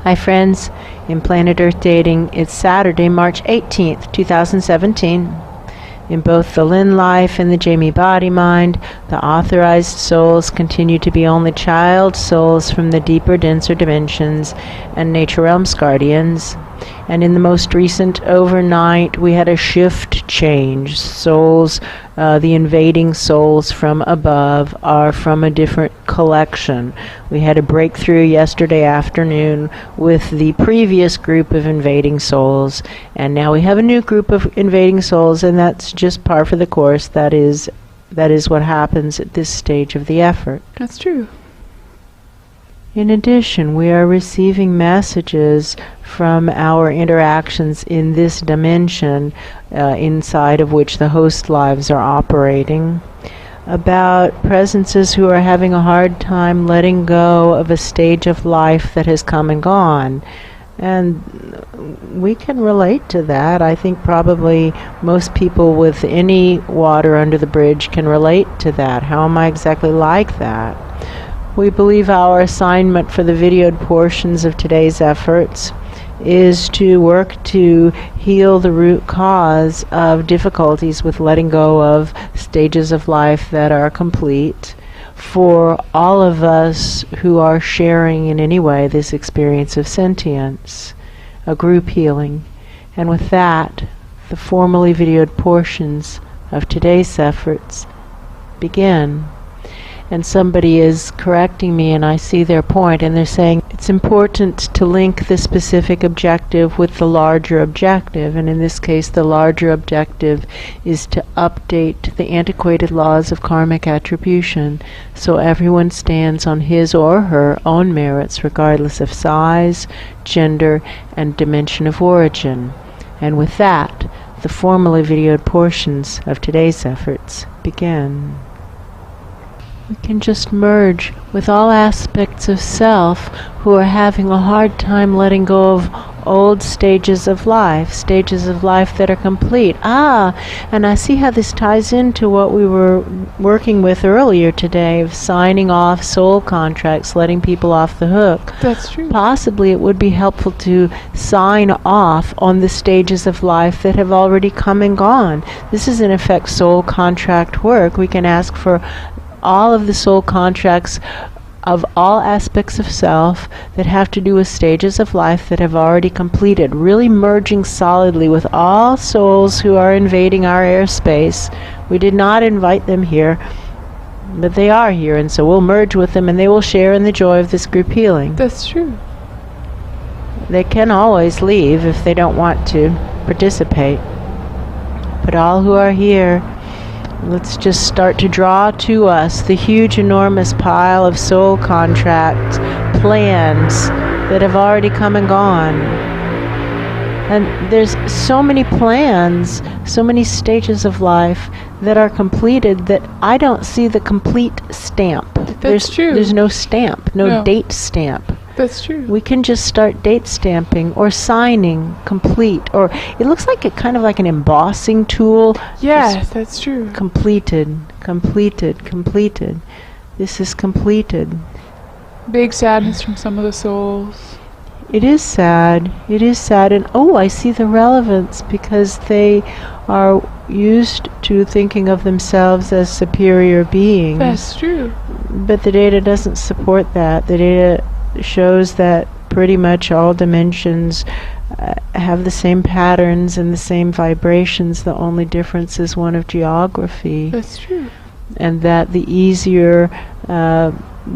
Hi friends, in Planet Earth Dating, it's Saturday, March 18th, 2017. In both the Lynn life and the Jamie body mind, the authorized souls continue to be only child souls from the deeper, denser dimensions and nature realms guardians. And in the most recent overnight, we had a shift change. Souls, the invading souls from above are from a different collection. We had a breakthrough yesterday afternoon with the previous group of invading souls, and now we have a new group of invading souls, and that's just par for the course. That is what happens at this stage of the effort. That's true. In addition, we are receiving messages from our interactions in this dimension, inside of which the host lives are operating, about presences who are having a hard time letting go of a stage of life that has come and gone. And we can relate to that. I think probably most people with any water under the bridge can relate to that. How am I exactly like that? We believe our assignment for the videoed portions of today's efforts is to work to heal the root cause of difficulties with letting go of stages of life that are complete for all of us who are sharing in any way this experience of sentience, a group healing. And with that, the formally videoed portions of today's efforts begin. And somebody is correcting me, and I see their point, and they're saying it's important to link the specific objective with the larger objective, and in this case the larger objective is to update the antiquated laws of karmic attribution so everyone stands on his or her own merits regardless of size, gender, and dimension of origin. And with that, the formally videoed portions of today's efforts begin. We can just merge with all aspects of self who are having a hard time letting go of old stages of life that are complete. And I see how this ties into what we were working with earlier today of signing off soul contracts, letting people off the hook. That's true. Possibly it would be helpful to sign off on the stages of life that have already come and gone. This is in effect soul contract work. We can ask for all of the soul contracts of all aspects of self that have to do with stages of life that have already completed, really merging solidly with all souls who are invading our airspace. We did not invite them here, but they are here, and so we'll merge with them and they will share in the joy of this group healing. That's true. They can always leave if they don't want to participate, but all who are here, let's just start to draw to us the huge, enormous pile of soul contract plans that have already come and gone. And there's so many plans, so many stages of life that are completed that I don't see the complete stamp. That's true. There's no stamp, no date stamp. That's true. We can just start date stamping or signing complete, or it looks like it kind of like an embossing tool. Yes, that's true. Completed, completed, completed. This is completed. Big sadness from some of the souls. It is sad. It is sad. And I see the relevance because they are used to thinking of themselves as superior beings. That's true. But the data doesn't support that. The data shows that pretty much all dimensions have the same patterns and the same vibrations. The only difference is one of geography. That's true. And that the easier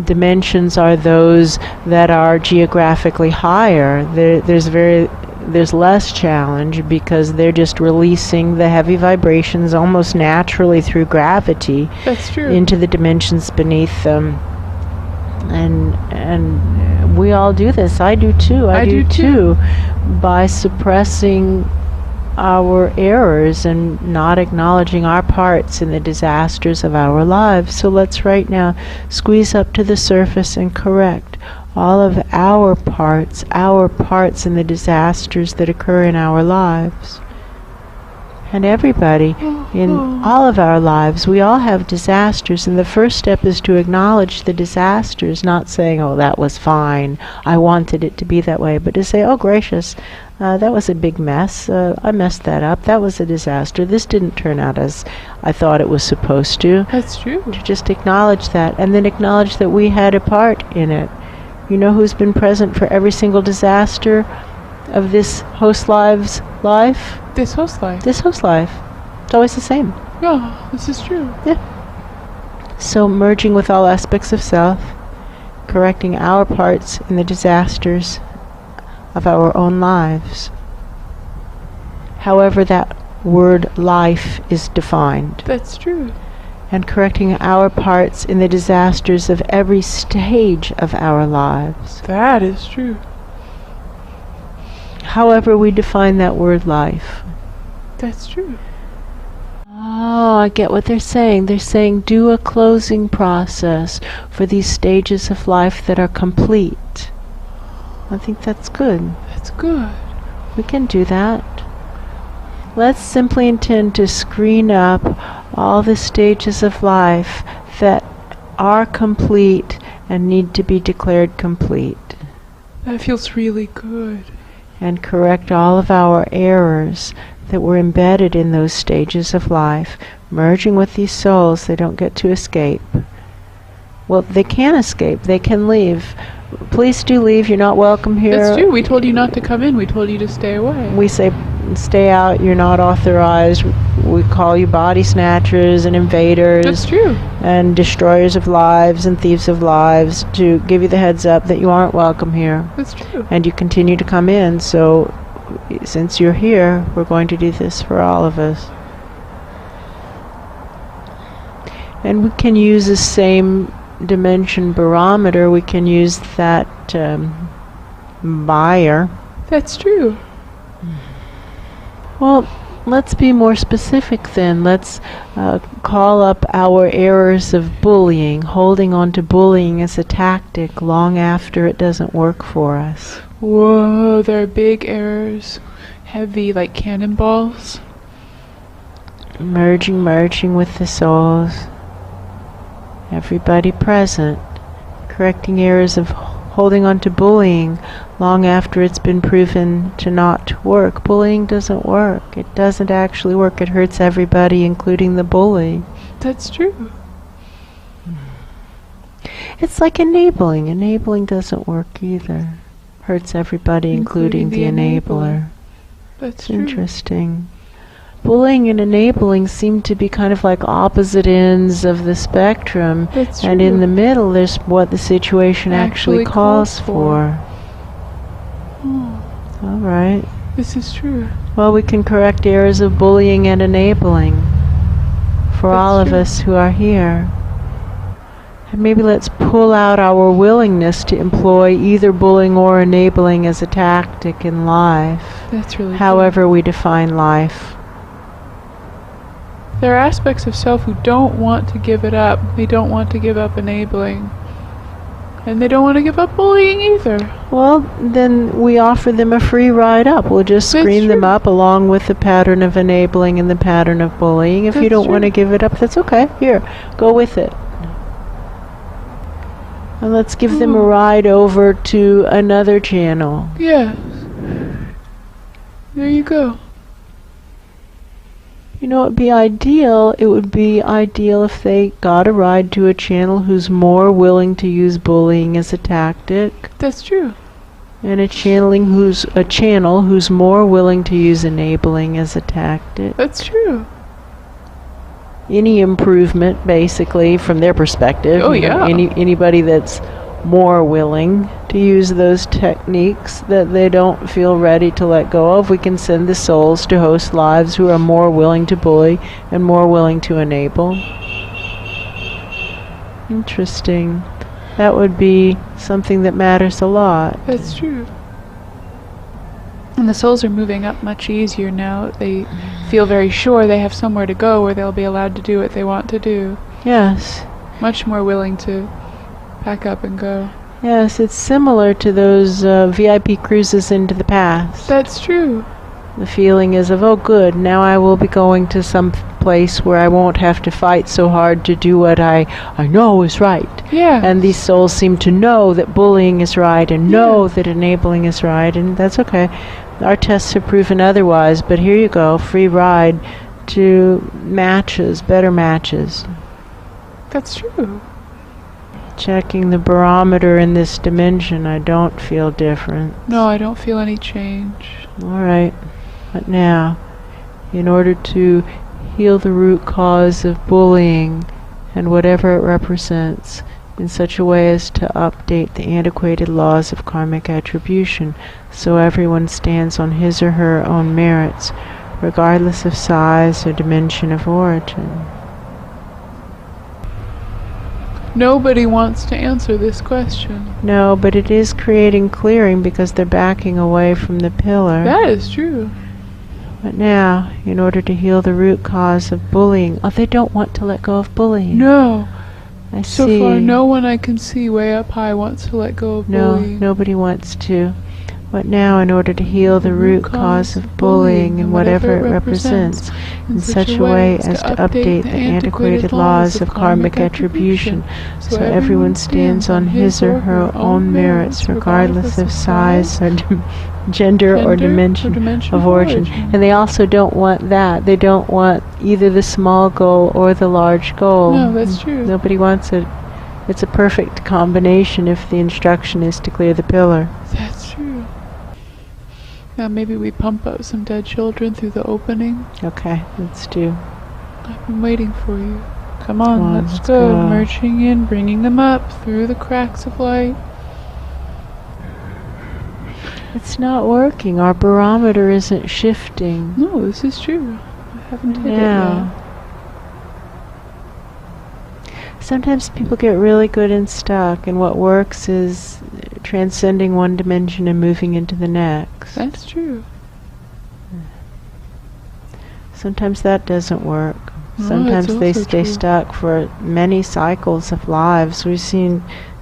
dimensions are those that are geographically higher. There's less challenge because they're just releasing the heavy vibrations almost naturally through gravity. That's true. Into the dimensions beneath them. And we all do this. I do too. I do too. By suppressing our errors and not acknowledging our parts in the disasters of our lives. So let's right now squeeze up to the surface and correct all of our parts in the disasters that occur in our lives. And everybody, in all of our lives, we all have disasters, and the first step is to acknowledge the disasters, not saying, oh, that was fine, I wanted it to be that way, but to say, oh, gracious, that was a big mess, I messed that up, that was a disaster, this didn't turn out as I thought it was supposed to. That's true. To just acknowledge that, and then acknowledge that we had a part in it. You know who's been present for every single disaster of this host live's life? This host life. This host life. It's always the same. Yeah, this is true. Yeah. So merging with all aspects of self, correcting our parts in the disasters of our own lives. However that word life is defined. That's true. And correcting our parts in the disasters of every stage of our lives. That is true. However we define that word life. That's true. Oh, I get what they're saying. They're saying do a closing process for these stages of life that are complete. I think that's good. That's good. We can do that. Let's simply intend to screen up all the stages of life that are complete and need to be declared complete. That feels really good. And correct all of our errors that were embedded in those stages of life, merging with these souls. They don't get to escape. Well, they can escape. They can leave. Please do leave. You're not welcome here. That's true. We told you not to come in. We told you to stay away. We say, stay out. You're not authorized. We call you body-snatchers and invaders. That's true. And destroyers of lives and thieves of lives, to give you the heads up that you aren't welcome here. That's true. And you continue to come in. So since you're here, we're going to do this for all of us. And we can use the same dimension barometer. We can use that buyer. That's true. Well, let's be more specific then. Let's call up our errors of bullying, holding on to bullying as a tactic long after it doesn't work for us. Whoa, there are big errors. Heavy, like cannonballs. Merging with the souls. Everybody present. Correcting errors of holding on to bullying long after it's been proven to not work. Bullying doesn't work. It doesn't actually work. It hurts everybody, including the bully. That's true. It's like enabling. Enabling doesn't work either. Hurts everybody, including the enabler. That's true. Interesting. Bullying and enabling seem to be kind of like opposite ends of the spectrum. That's and true. in the middle, there's what the situation actually calls for. All right. This is true. Well, we can correct errors of bullying and enabling for all of us who are here. And maybe let's pull out our willingness to employ either bullying or enabling as a tactic in life. That's really however we define life. There are aspects of self who don't want to give it up. They don't want to give up enabling. And they don't want to give up bullying either. Well, then we offer them a free ride up. We'll just screen them up along with the pattern of enabling and the pattern of bullying. If you don't want to give it up, that's okay. Here, go with it. And let's give them a ride over to another channel. Yes. There you go. You know, it would be ideal if they got a ride to a channel who's more willing to use bullying as a tactic. That's true. And a channel who's more willing to use enabling as a tactic. That's true. Any improvement, basically, from their perspective. Oh, yeah. Anybody that's more willing to use those techniques that they don't feel ready to let go of, we can send the souls to host lives who are more willing to bully and more willing to enable. Interesting. That would be something that matters a lot. That's true. And the souls are moving up much easier now. They feel very sure they have somewhere to go where they'll be allowed to do what they want to do. Yes. Much more willing to pack up and go. Yes, it's similar to those VIP cruises into the past. That's true. The feeling is of, oh good, now I will be going to some place where I won't have to fight so hard to do what I know is right. Yeah. And these souls seem to know that bullying is right and know that enabling is right, and that's okay. Our tests have proven otherwise, but here you go, free ride to matches, better matches. That's true. Checking the barometer in this dimension, I don't feel different. No, I don't feel any change. All right. But now, in order to heal the root cause of bullying and whatever it represents in such a way as to update the antiquated laws of karmic attribution so everyone stands on his or her own merits, regardless of size or dimension of origin. Nobody wants to answer this question. No, but it is creating clearing because they're backing away from the pillar. That is true. But now, in order to heal the root cause of bullying, they don't want to let go of bullying. No. I So see. far, no one I can see way up high wants to let go of bullying. No, nobody wants to. But now, in order to heal the root cause of bullying and whatever it represents, in such a way as to update the antiquated laws of karmic attribution, so everyone stands on his or her own merits, regardless of size or gender or dimension of origin. And they also don't want that. They don't want either the small goal or the large goal. No, that's true. Nobody wants it. It's a perfect combination if the instruction is to clear the pillar. That's true. Now maybe we pump out some dead children through the opening. Okay, let's do. I've been waiting for you. Come on, let's go. Merging in, bringing them up through the cracks of light. It's not working. Our barometer isn't shifting. No, this is true. I haven't hit it Yeah. Sometimes people get really good and stuck, and what works is transcending one dimension and moving into the next. That's true. Sometimes that doesn't work. No, Sometimes that's they also stay true. stuck for many cycles of lives. We've seen,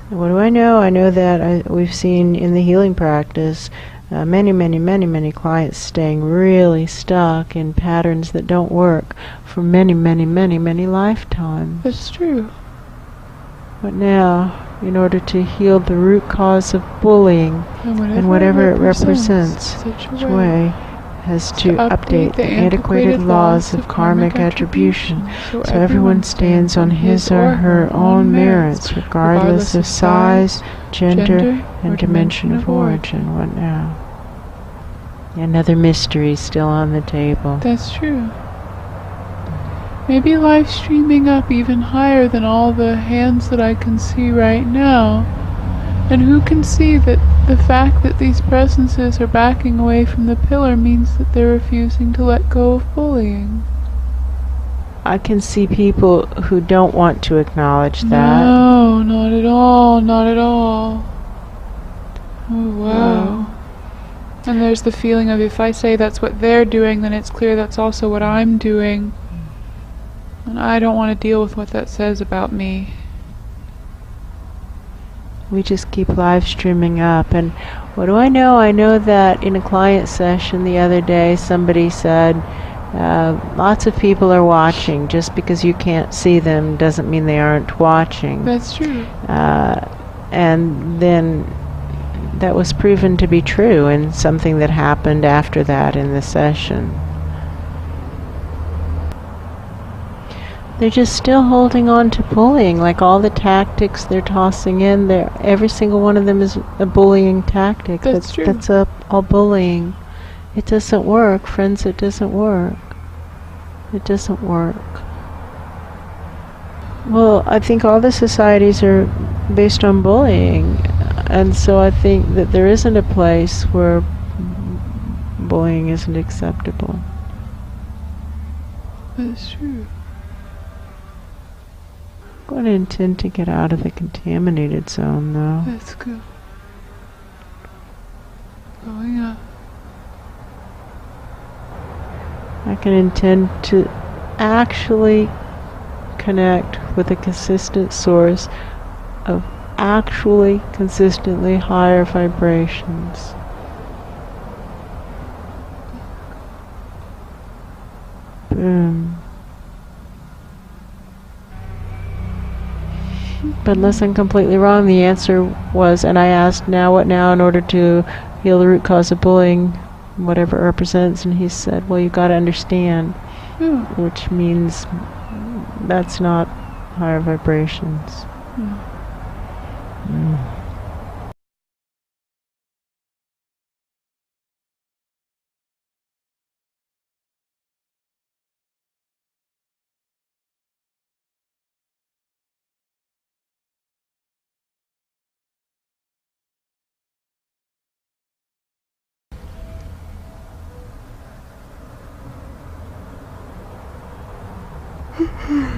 what do I know? I know that we've seen in the healing practice many clients staying really stuck in patterns that don't work for many lifetimes. That's true. But now, in order to heal the root cause of bullying and whatever it represents, such each way has to update the antiquated laws of karmic attribution so everyone stands on his or her own merits, regardless of size, gender, and dimension of origin. What now? Another mystery still on the table. That's true. Maybe life streaming up even higher than all the hands that I can see right now. And who can see that the fact that these presences are backing away from the pillar means that they're refusing to let go of bullying? I can see people who don't want to acknowledge that. No, not at all, not at all. Oh, wow. And there's the feeling of if I say that's what they're doing, then it's clear that's also what I'm doing. And I don't want to deal with what that says about me. We just keep live streaming up. And what do I know? I know that in a client session the other day somebody said, lots of people are watching. Just because you can't see them doesn't mean they aren't watching. That's true. And then that was proven to be true in something that happened after that in the session. They're just still holding on to bullying, like all the tactics they're tossing in there. Every single one of them is a bullying tactic. That's true. That's all bullying. It doesn't work, friends. It doesn't work. It doesn't work. Well, I think all the societies are based on bullying, and so I think that there isn't a place where bullying isn't acceptable. That's true. I'm going to intend to get out of the contaminated zone, though. That's good. Going up. I can intend to actually connect with a consistent source of actually consistently higher vibrations. boom. But unless I'm completely wrong, the answer was, and I asked, now what now in order to heal the root cause of bullying, whatever it represents, and he said, well, you got to understand, which means that's not higher vibrations.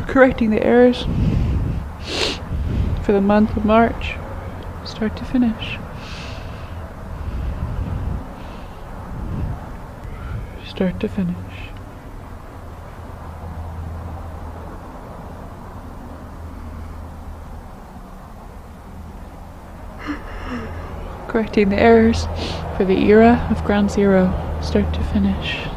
Correcting the errors for the month of March, start to finish. Start to finish. Correcting the errors for the era of ground zero, start to finish.